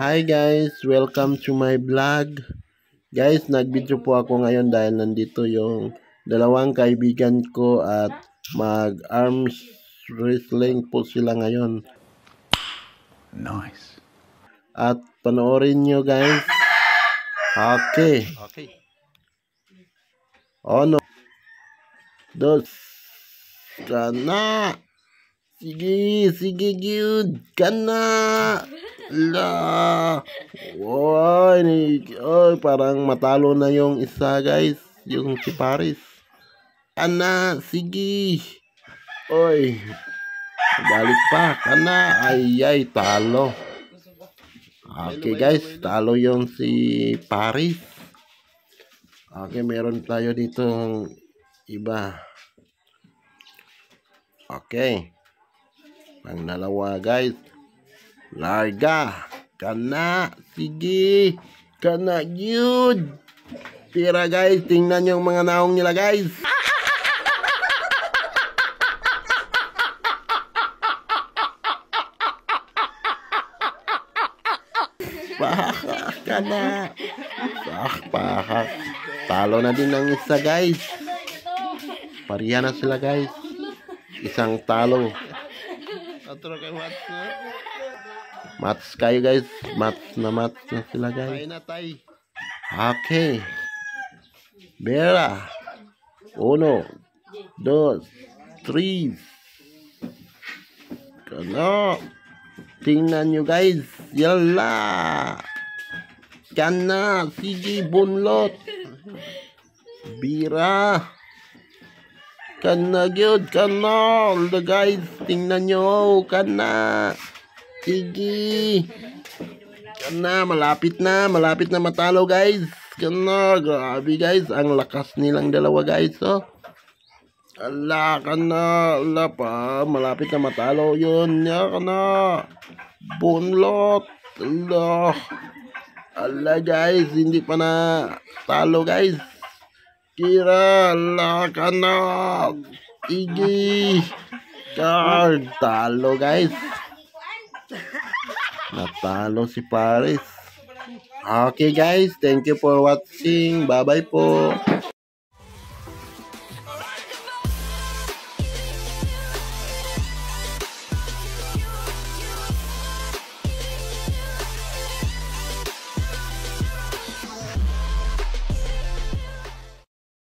Hi guys, welcome to my vlog. Guys, nag-video po ako ngayon dahil nandito yung dalawang kaibigan ko at mag-arms wrestling po sila ngayon. Nice. At panoorin nyo guys. Okay. Ono. Dos. Kana. Sige, good. Kana. La. Oy, parang matalo na yung isa guys. Yung si Paris. Kana. Sige. Oy. Balik pa. Kana. Ay, talo. Okay guys, talo yung si Paris. Okay, meron tayo dito iba. Okay. Ang dalawa guys. Larga. Kana. Sige. Kana. Yun. Tira guys. Tingnan yung mga naong nila guys. Pahak. Kana. Pahak. Talo na din ng isa guys. Parihan na sila guys. Isang talo. Atro kay Mats kayo guys. Mats na sila guys. Okay. Bera. 1, 2, 3. Kana. Tingnan nyo guys. Yala. Kana. Sige, bunlot. Bira. Kana gyud, kana. Guys, tingnan nyo. Kana. Sige. Kana, malapit na matalo guys. Kana, grabe guys. Ang lakas nilang dalawa guys, oh. Ala, kana. Ala pa, malapit na matalo yun. Ya, kana. Bunlot. Ala guys, hindi pa na talo guys. Kira, ala, kana. Igi. Card. Talo guys. Natalo si Paris. Okay guys, thank you for watching. Bye bye po.